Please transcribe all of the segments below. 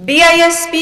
BISP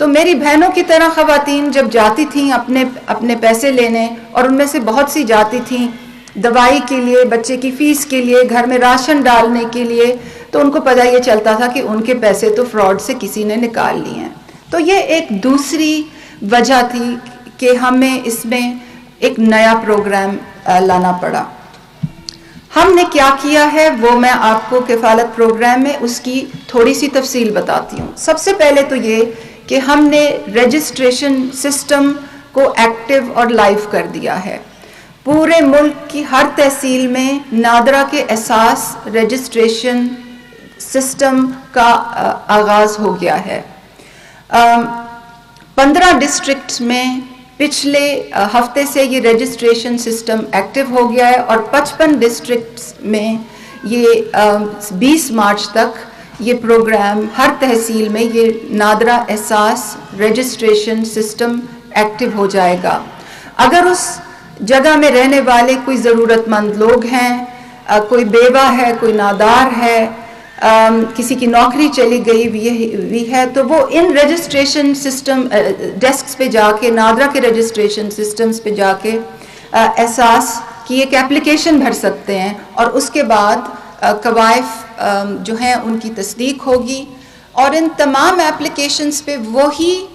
تو میری بہنوں کی طرح خواتین جب جاتی تھیں اپنے پیسے لینے، اور ان میں سے بہت سی جاتی تھیں دوائی کے لیے، بچے کی فیس کے لیے، گھر میں راشن ڈالنے کے لیے، تو ان کو پتہ یہ چلتا تھا کہ ان کے پیسے تو فراڈ سے کسی نے نکال لیے ہیں. تو یہ ایک دوسری وجہ تھی کہ ہمیں اس میں ایک نیا پروگرام لانا پڑا. ہم نے کیا کیا ہے وہ میں آپ کو کفالت پروگرام میں اس کی تھوڑی سی تفصیل بتاتی ہوں. سب سے پہلے تو یہ کہ ہم نے رجسٹریشن سسٹم کو ایکٹیو اور لائیو کر دیا ہے. پورے ملک کی ہر تحصیل میں نادرا کے اساس رجسٹریشن سسٹم کا آغاز ہو گیا ہے. 15 ڈسٹرکٹس میں پچھلے ہفتے سے یہ رجسٹریشن سسٹم ایکٹیو ہو گیا ہے، اور 55 ڈسٹرکٹس میں یہ 20 مارچ تک یہ پروگرام ہر تحصیل میں یہ نادرا احساس رجسٹریشن سسٹم ایکٹیو ہو جائے گا. اگر اس جگہ میں رہنے والے کوئی ضرورت مند لوگ ہیں، کوئی بیوہ ہے، کوئی نادار ہے، کسی کی نوکری چلی گئی ہوئی ہے، تو وہ ان رجسٹریشن سسٹم ڈیسکس پہ جا کے، نادرا کے رجسٹریشن سسٹمز پہ جا کے احساس کی ایک ایپلیکیشن بھر سکتے ہیں، اور اس کے بعد قوائف جو ہیں ان کی تصدیق ہوگی. اور ان تمام ایپلیکیشنز پہ وہی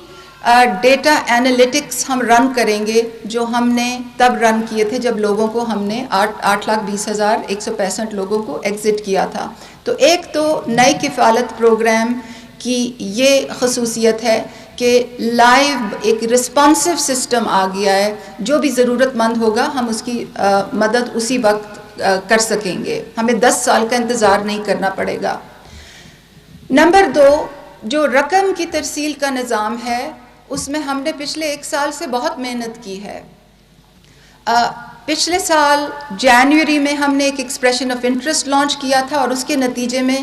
ڈیٹا انالیٹکس ہم رن کریں گے جو ہم نے تب رن کیے تھے جب لوگوں کو ہم نے 8,20,165 لوگوں کو ایگزٹ کیا تھا. تو ایک تو نئے کفالت پروگرام کی یہ خصوصیت ہے کہ لائیو ایک رسپانسو سسٹم آ گیا ہے. جو بھی ضرورت مند ہوگا ہم اس کی مدد اسی وقت کر سکیں گے، ہمیں 10 سال کا انتظار نہیں کرنا پڑے گا. نمبر 2، جو رقم کی ترسیل کا نظام ہے اس میں ہم نے پچھلے 1 سال سے بہت محنت کی ہے. پچھلے سال جنوری میں ہم نے ایک ایکسپریشن آف انٹرسٹ لانچ کیا تھا، اور اس کے نتیجے میں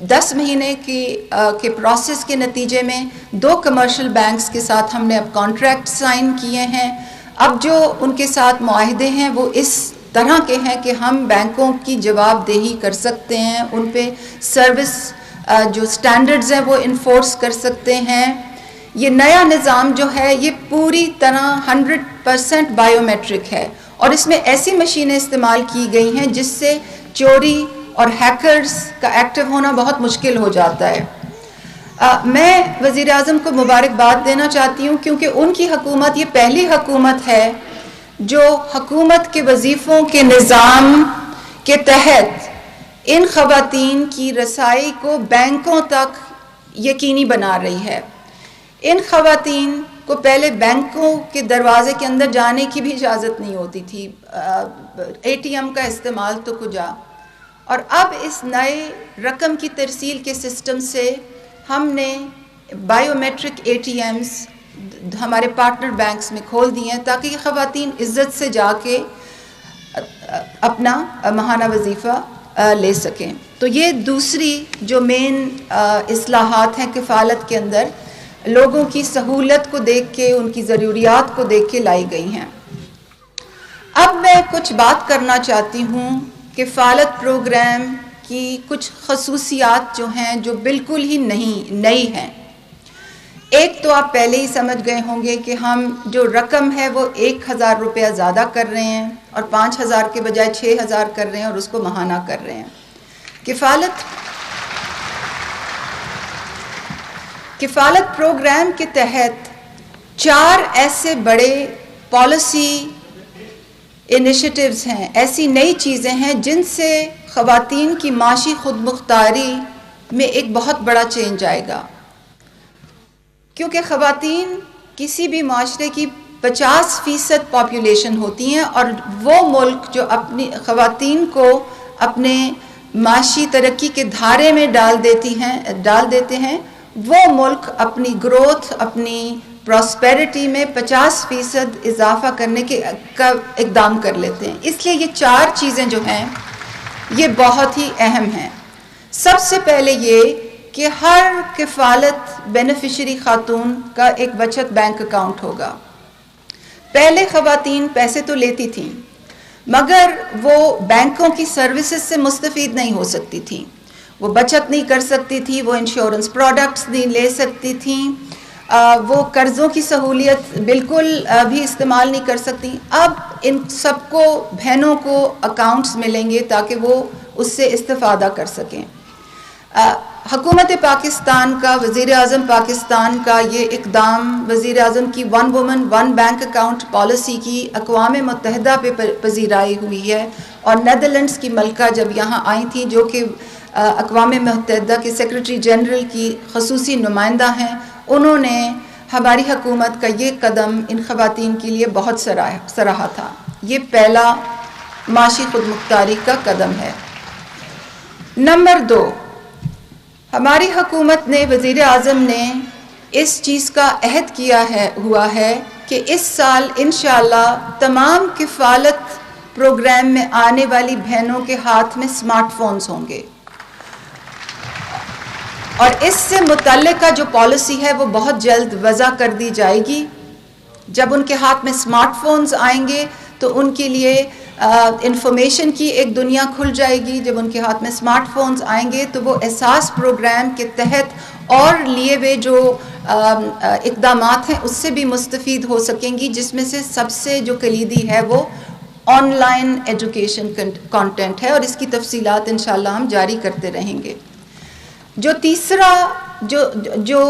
10 مہینے کے پروسیس کے نتیجے میں 2 کمرشل بینکس کے ساتھ ہم نے اب کانٹریکٹ سائن کیے ہیں. اب جو ان کے ساتھ معاہدے ہیں وہ اس طرح کے ہیں کہ ہم بینکوں کی جواب دہی کر سکتے ہیں، ان پہ سروس جو سٹینڈرڈز ہیں وہ انفورس کر سکتے ہیں. یہ نیا نظام جو ہے یہ پوری طرح 100% بائیو میٹرک ہے، اور اس میں ایسی مشینیں استعمال کی گئی ہیں جس سے چوری اور ہیکرز کا ایکٹیو ہونا بہت مشکل ہو جاتا ہے. میں وزیر اعظم کو مبارکباد دینا چاہتی ہوں کیونکہ ان کی حکومت یہ پہلی حکومت ہے جو حکومت کے وظیفوں کے نظام کے تحت ان خواتین کی رسائی کو بینکوں تک یقینی بنا رہی ہے. ان خواتین کو پہلے بینکوں کے دروازے کے اندر جانے کی بھی اجازت نہیں ہوتی تھی، ATM کا استعمال تو کجا. اور اب اس نئے رقم کی ترسیل کے سسٹم سے ہم نے بائیو میٹرک ATMs ہمارے پارٹنر بینکس میں کھول دیے ہیں تاکہ یہ خواتین عزت سے جا کے اپنا ماہانہ وظیفہ لے سکیں. تو یہ دوسری جو مین اصلاحات ہیں کفالت کے اندر، لوگوں کی سہولت کو دیکھ کے، ان کی ضروریات کو دیکھ کے لائی گئی ہیں. اب میں کچھ بات کرنا چاہتی ہوں کفالت پروگرام کی کچھ خصوصیات جو ہیں جو بالکل ہی نئی ہیں. ایک تو آپ پہلے ہی سمجھ گئے ہوں گے کہ ہم جو رقم ہے وہ 1,000 روپیہ زیادہ کر رہے ہیں، اور 5,000 کے بجائے 6,000 کر رہے ہیں، اور اس کو ماہانہ کر رہے ہیں. کفالت پروگرام کے تحت 4 ایسے بڑے پالیسی انیشیٹیوز ہیں، ایسی نئی چیزیں ہیں جن سے خواتین کی معاشی خود مختاری میں ایک بہت بڑا چینج آئے گا. کیونکہ خواتین کسی بھی معاشرے کی 50% پاپولیشن ہوتی ہیں، اور وہ ملک جو اپنی خواتین کو اپنے معاشی ترقی کے دھارے میں ڈال دیتے ہیں، وہ ملک اپنی گروتھ، اپنی پراسپیرٹی میں 50% اضافہ کرنے کا اقدام کر لیتے ہیں. اس لیے یہ 4 چیزیں جو ہیں یہ بہت ہی اہم ہیں. سب سے پہلے یہ کہ ہر کفالت بینیفیشری خاتون کا ایک بچت بینک اکاؤنٹ ہوگا. پہلے خواتین پیسے تو لیتی تھیں مگر وہ بینکوں کی سروسز سے مستفید نہیں ہو سکتی تھیں، وہ بچت نہیں کر سکتی تھی، وہ انشورنس پروڈکٹس نہیں لے سکتی تھیں، وہ قرضوں کی سہولیت بالکل بھی استعمال نہیں کر سکتی. اب ان سب کو بہنوں کو اکاؤنٹس ملیں گے تاکہ وہ اس سے استفادہ کر سکیں. حکومت پاکستان کا، وزیر اعظم پاکستان کا یہ اقدام، وزیر اعظم کی one woman one bank account policy کی اقوام متحدہ پہ پذیرائی ہوئی ہے، اور نیدرلینڈز کی ملکہ جب یہاں آئی تھیں، جو کہ اقوام متحدہ کے سیکرٹری جنرل کی خصوصی نمائندہ ہیں، انہوں نے ہماری حکومت کا یہ قدم ان خواتین کے لیے بہت سراہا تھا. یہ پہلا معاشی خود مختاری کا قدم ہے. نمبر 2، ہماری حکومت نے، وزیر اعظم نے اس چیز کا عہد کیا ہوا ہے کہ اس سال انشاءاللہ تمام کفالت پروگرام میں آنے والی بہنوں کے ہاتھ میں سمارٹ فونز ہوں گے، اور اس سے متعلقہ جو پالیسی ہے وہ بہت جلد وضع کر دی جائے گی. جب ان کے ہاتھ میں سمارٹ فونز آئیں گے تو ان کے لیے انفارمیشن کی ایک دنیا کھل جائے گی. جب ان کے ہاتھ میں سمارٹ فونز آئیں گے تو وہ احساس پروگرام کے تحت اور لیے ہوئے جو اقدامات ہیں اس سے بھی مستفید ہو سکیں گی، جس میں سے سب سے جو کلیدی ہے وہ آن لائن ایجوکیشن کانٹینٹ ہے، اور اس کی تفصیلات انشاءاللہ ہم جاری کرتے رہیں گے. جو تیسرا جو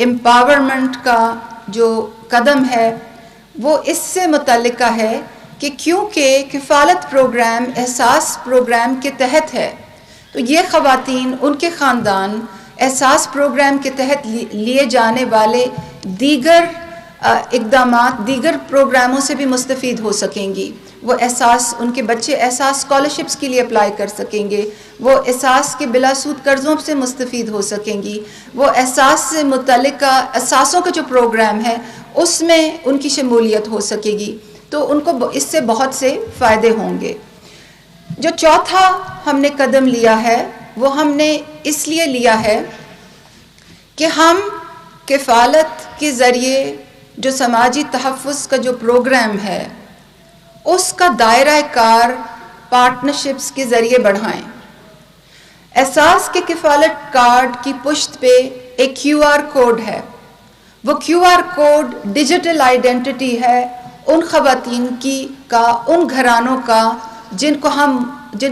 امپاورمنٹ کا جو قدم ہے وہ اس سے متعلقہ ہے کہ کیونکہ کفالت پروگرام احساس پروگرام کے تحت ہے، تو یہ خواتین، ان کے خاندان احساس پروگرام کے تحت لیے جانے والے دیگر اقدامات، دیگر پروگراموں سے بھی مستفید ہو سکیں گی. وہ ان کے بچے احساس اسکالرشپس کے لیے اپلائی کر سکیں گے، وہ احساس کے بلا سود قرضوں سے مستفید ہو سکیں گی، وہ احساس سے متعلقہ احساسوں کا جو پروگرام ہے اس میں ان کی شمولیت ہو سکے گی. تو ان کو اس سے بہت سے فائدے ہوں گے. جو چوتھا ہم نے قدم لیا ہے وہ ہم نے اس لیے لیا ہے کہ ہم کفالت کے ذریعے جو سماجی تحفظ کا جو پروگرام ہے اس کا دائرہ کار پارٹنرشپس کے ذریعے بڑھائیں. احساس کے کفالت کارڈ کی پشت پہ ایک QR کوڈ ہے. وہ QR کوڈ ڈیجیٹل آئیڈینٹی ہے ان خواتین کا، ان گھرانوں کا جن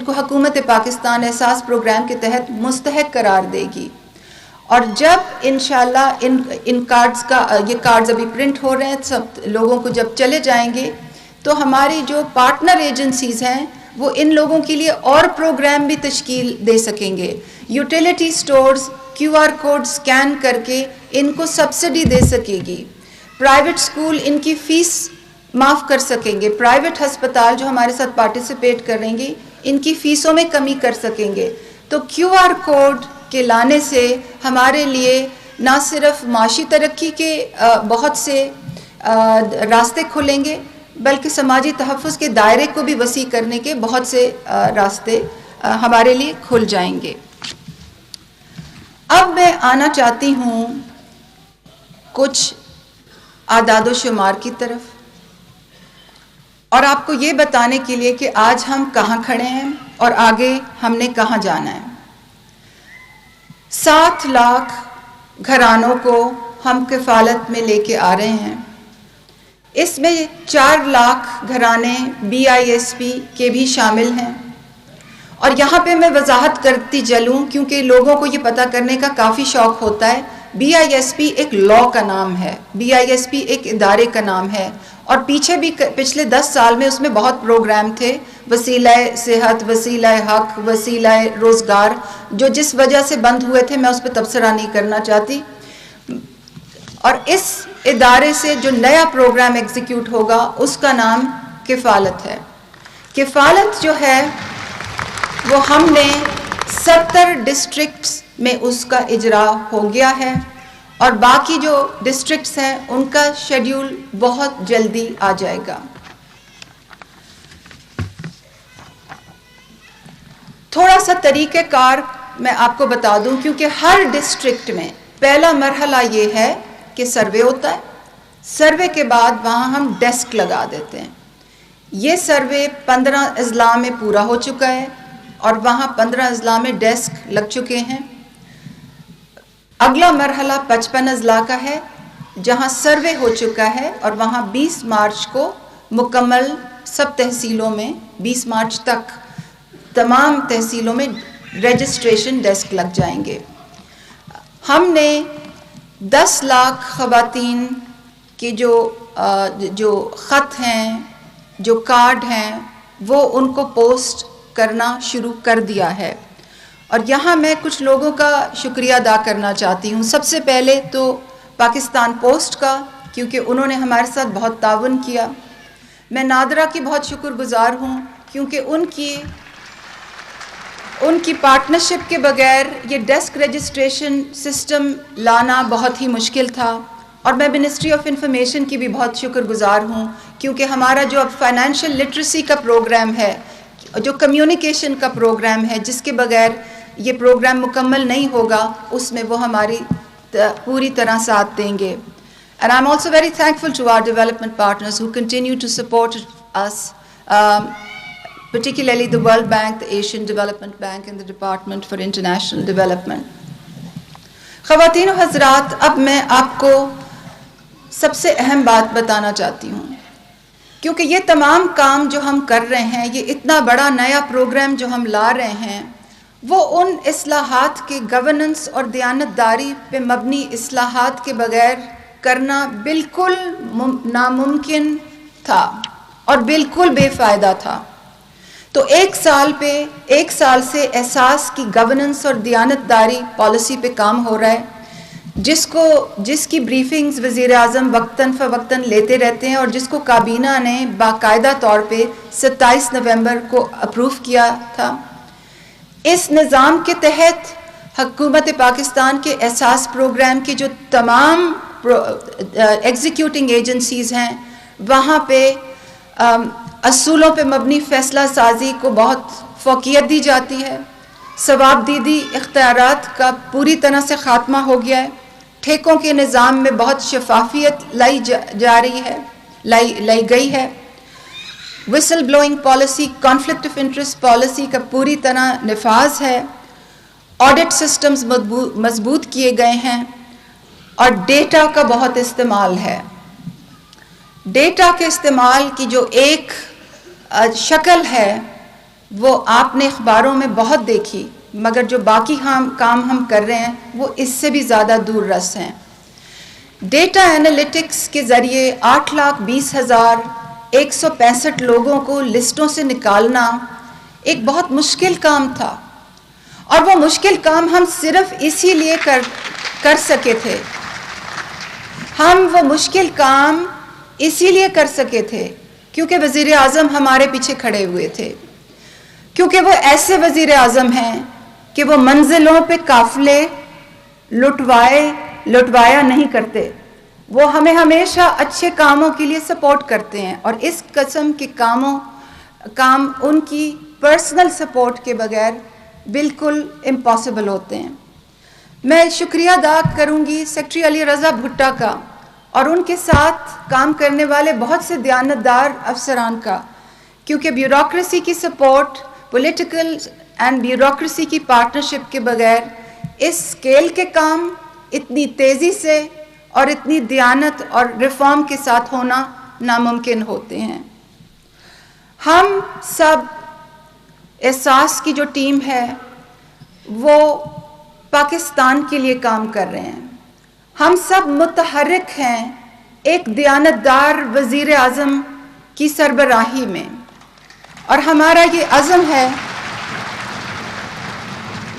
کو حکومت پاکستان احساس پروگرام کے تحت مستحق قرار دے گی. اور جب انشاءاللہ ان کارڈز کا، یہ کارڈز ابھی پرنٹ ہو رہے ہیں، سب لوگوں کو جب چلے جائیں گے تو ہماری جو پارٹنر ایجنسیز ہیں وہ ان لوگوں کے لیے اور پروگرام بھی تشکیل دے سکیں گے. Utility stores QR code scan کر کے ان کو سبسڈی دے سکے گی. پرائیویٹ سکول ان کی فیس معاف کر سکیں گے. پرائیویٹ ہسپتال جو ہمارے ساتھ پارٹیسپیٹ کریں گے ان کی فیسوں میں کمی کر سکیں گے. تو QR کوڈ کے لانے سے ہمارے لیے نہ صرف معاشی ترقی کے بہت سے راستے کھلیں گے بلکہ سماجی تحفظ کے دائرے کو بھی وسیع کرنے کے بہت سے راستے ہمارے لیے کھل جائیں گے. اب میں آنا چاہتی ہوں کچھ اعداد و شمار کی طرف، اور آپ کو یہ بتانے کے لیے کہ آج ہم کہاں کھڑے ہیں اور آگے ہم نے کہاں جانا ہے. 7 لاکھ گھرانوں کو ہم کفالت میں لے کے آ رہے ہیں. اس میں 4 لاکھ گھرانے BISP کے بھی شامل ہیں. اور یہاں پہ میں وضاحت کرتی چلوں کیونکہ لوگوں کو یہ پتہ کرنے کا کافی شوق ہوتا ہے. BISP ایک لاء کا نام ہے، BISP ایک ادارے کا نام ہے، اور پیچھے بھی پچھلے 10 سال میں اس میں بہت پروگرام تھے، وسیلہ صحت، وسیلہ حق، وسیلہ روزگار، جو جس وجہ سے بند ہوئے تھے میں اس پہ تبصرہ نہیں کرنا چاہتی. اور اس ادارے سے جو نیا پروگرام ایگزیکیوٹ ہوگا اس کا نام کفالت ہے. کفالت جو ہے وہ ہم نے 70 ڈسٹرکٹس میں اس کا اجرا ہو گیا ہے، اور باقی جو ڈسٹرکٹس ہیں ان کا شیڈیول بہت جلدی آ جائے گا. تھوڑا سا طریقہ کار میں آپ کو بتا دوں، کیونکہ ہر ڈسٹرکٹ میں پہلا مرحلہ یہ ہے کہ سروے ہوتا ہے. سروے کے بعد وہاں ہم ڈیسک لگا دیتے ہیں. یہ سروے 15 اضلاع میں پورا ہو چکا ہے اور وہاں 15 اضلاع میں ڈیسک لگ چکے ہیں. اگلا مرحلہ 55 اضلاع کا ہے جہاں سروے ہو چکا ہے اور وہاں 20 مارچ کو مکمل سب تحصیلوں میں 20 مارچ تک تمام تحصیلوں میں رجسٹریشن ڈیسک لگ جائیں گے۔ ہم نے 10 لاکھ خواتین کے جو خط ہیں، جو کارڈ ہیں، وہ ان کو پوسٹ کرنا شروع کر دیا ہے۔ اور یہاں میں کچھ لوگوں کا شکریہ ادا کرنا چاہتی ہوں۔ سب سے پہلے تو پاکستان پوسٹ کا، کیونکہ انہوں نے ہمارے ساتھ بہت تعاون کیا۔ میں نادرا کی بہت شکر گزار ہوں کیونکہ ان کی پارٹنرشپ کے بغیر یہ ڈیسک رجسٹریشن سسٹم لانا بہت ہی مشکل تھا۔ اور میں منسٹری آف انفارمیشن کی بھی بہت شکر گزار ہوں کیونکہ ہمارا جو اب فائنینشیل لٹریسی کا پروگرام ہے، جو کمیونیکیشن کا پروگرام ہے، جس کے بغیر یہ پروگرام مکمل نہیں ہوگا، اس میں وہ ہماری پوری طرح ساتھ دیں گے۔ And I'm also very thankful to our development partners who continue to support us, particularly the World Bank, the Asian Development Bank and the Department for International Development. خواتین و حضرات، اب میں آپ کو سب سے اہم بات بتانا چاہتی ہوں، کیونکہ یہ تمام کام جو ہم کر رہے ہیں، یہ اتنا بڑا نیا پروگرام جو ہم لا رہے ہیں، وہ ان اصلاحات کے گورننس اور دیانتداری پہ مبنی اصلاحات کے بغیر کرنا بالکل ناممکن تھا اور بالکل بے فائدہ تھا۔ تو ایک سال سے احساس کی گورننس اور دیانتداری پالیسی پہ کام ہو رہا ہے، جس کی بریفنگز وزیر اعظم وقتاً فوقتاً لیتے رہتے ہیں اور جس کو کابینہ نے باقاعدہ طور پہ 27 نومبر کو اپروو کیا تھا۔ اس نظام کے تحت حکومت پاکستان کے احساس پروگرام کے جو تمام ایگزیکیوٹنگ ایجنسیز ہیں، وہاں پہ اصولوں پہ مبنی فیصلہ سازی کو بہت فوقیت دی جاتی ہے۔ ثواب دیدی اختیارات کا پوری طرح سے خاتمہ ہو گیا ہے۔ ٹھیکوں کے نظام میں بہت شفافیت لائی گئی ہے۔ Whistle blowing policy, conflict of interest policy کا پوری طرح نفاذ ہے۔ آڈٹ سسٹمز مضبوط کیے گئے ہیں اور ڈیٹا کا بہت استعمال ہے۔ ڈیٹا کے استعمال کی جو ایک شکل ہے وہ آپ نے اخباروں میں بہت دیکھی، مگر جو باقی کام ہم کر رہے ہیں وہ اس سے بھی زیادہ دور رس ہیں۔ ڈیٹا انالیٹکس کے ذریعے 8,20,165 لوگوں کو لسٹوں سے نکالنا ایک بہت مشکل کام تھا، اور وہ مشکل کام ہم صرف اسی لیے کر سکے تھے۔ ہم وہ مشکل کام اسی لیے کر سکے تھے کیونکہ وزیر اعظم ہمارے پیچھے کھڑے ہوئے تھے، کیونکہ وہ ایسے وزیر اعظم ہیں کہ وہ منزلوں پہ قافلے لٹوایا نہیں کرتے، وہ ہمیں ہمیشہ اچھے کاموں کے لیے سپورٹ کرتے ہیں، اور اس قسم کے کام ان کی پرسنل سپورٹ کے بغیر بالکل امپاسبل ہوتے ہیں۔ میں شکریہ ادا کروں گی سیکٹری علی رضا بھٹا کا اور ان کے ساتھ کام کرنے والے بہت سے دیانتدار افسران کا، کیونکہ بیوروکریسی کی سپورٹ، پولیٹیکل اینڈ بیوروکریسی کی پارٹنرشپ کے بغیر اس اسکیل کے کام اتنی تیزی سے اور اتنی دیانت اور ریفارم کے ساتھ ہونا ناممکن ہوتے ہیں۔ ہم سب احساس کی جو ٹیم ہے وہ پاکستان کے لیے کام کر رہے ہیں۔ ہم سب متحرک ہیں ایک دیانتدار وزیر اعظم کی سربراہی میں، اور ہمارا یہ عزم ہے،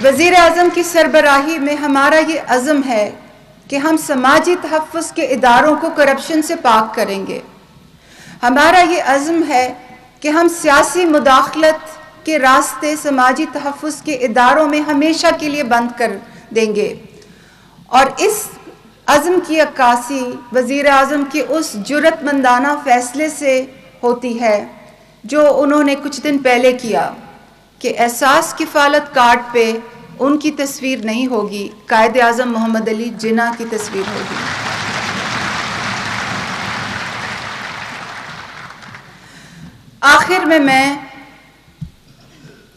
وزیر اعظم کی سربراہی میں ہمارا یہ عزم ہے کہ ہم سماجی تحفظ کے اداروں کو کرپشن سے پاک کریں گے۔ ہمارا یہ عزم ہے کہ ہم سیاسی مداخلت کے راستے سماجی تحفظ کے اداروں میں ہمیشہ کے لیے بند کر دیں گے، اور اس عزم کی عکاسی وزیر اعظم کے اس جرأت مندانہ فیصلے سے ہوتی ہے جو انہوں نے کچھ دن پہلے کیا کہ احساس کفالت کارڈ پہ ان کی تصویر نہیں ہوگی، قائد اعظم محمد علی جناح کی تصویر ہوگی۔ آخر میں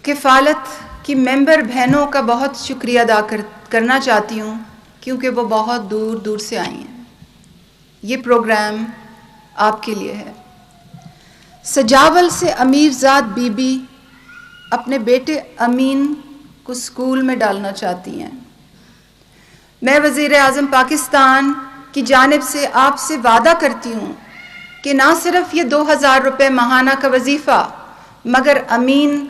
کفالت کی ممبر بہنوں کا بہت شکریہ ادا کرنا چاہتی ہوں کیونکہ وہ بہت دور دور سے آئی ہیں۔ یہ پروگرام آپ کے لیے ہے۔ سجاول سے امیرزاد بی بی اپنے بیٹے امین کو اسکول میں ڈالنا چاہتی ہیں۔ میں وزیر اعظم پاکستان کی جانب سے آپ سے وعدہ کرتی ہوں کہ نہ صرف یہ 2000 روپے ماہانہ کا وظیفہ، مگر امین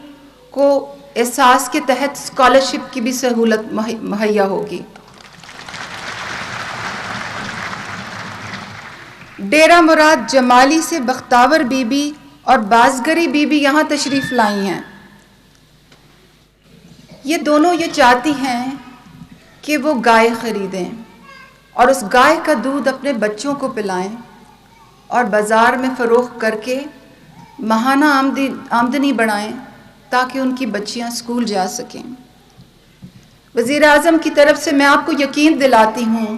کو احساس کے تحت اسکالرشپ کی بھی سہولت مہیا ہوگی۔ ڈیرہ مراد جمالی سے بختاور بی بی اور بازگری بی بی یہاں تشریف لائی ہیں۔ یہ دونوں یہ چاہتی ہیں کہ وہ گائے خریدیں اور اس گائے کا دودھ اپنے بچوں کو پلائیں اور بازار میں فروخت کر کے ماہانہ آمدنی بڑھائیں تاکہ ان کی بچیاں اسکول جا سکیں۔ وزیر اعظم کی طرف سے میں آپ کو یقین دلاتی ہوں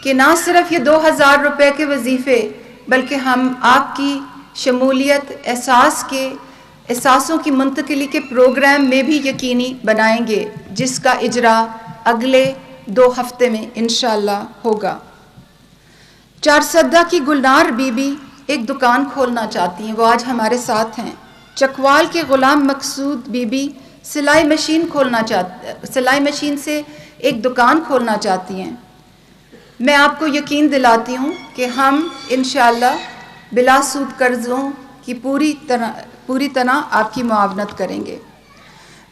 کہ نہ صرف یہ 2000 روپے کے وظیفے بلکہ ہم آپ کی شمولیت احساسوں کی منتقلی کے پروگرام میں بھی یقینی بنائیں گے، جس کا اجرا اگلے 2 ہفتے میں انشاءاللہ ہوگا۔ چارسدہ کی گلنار بی بی ایک دکان کھولنا چاہتی ہیں، وہ آج ہمارے ساتھ ہیں۔ چکوال کے غلام مقصود بی بی سلائی مشین سے ایک دکان کھولنا چاہتی ہیں۔ میں آپ کو یقین دلاتی ہوں کہ ہم انشاءاللہ بلا سود قرضوں کی پوری طرح آپ کی معاونت کریں گے۔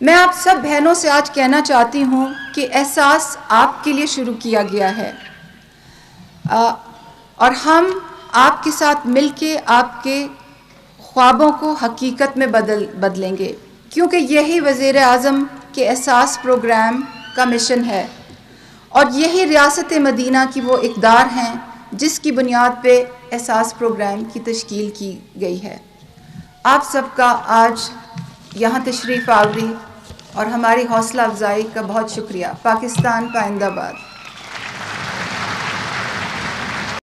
میں آپ سب بہنوں سے آج کہنا چاہتی ہوں کہ احساس آپ کے لیے شروع کیا گیا ہے اور ہم آپ کے ساتھ مل کے آپ کے خوابوں کو حقیقت میں بدلیں گے، کیونکہ یہی وزیر اعظم کے احساس پروگرام کا مشن ہے اور یہی ریاست مدینہ کی وہ اقدار ہیں جس کی بنیاد پہ احساس پروگرام کی تشکیل کی گئی ہے۔ آپ سب کا آج یہاں تشریف آوری اور ہماری حوصلہ افزائی کا بہت شکریہ۔ پاکستان پائندہ باد۔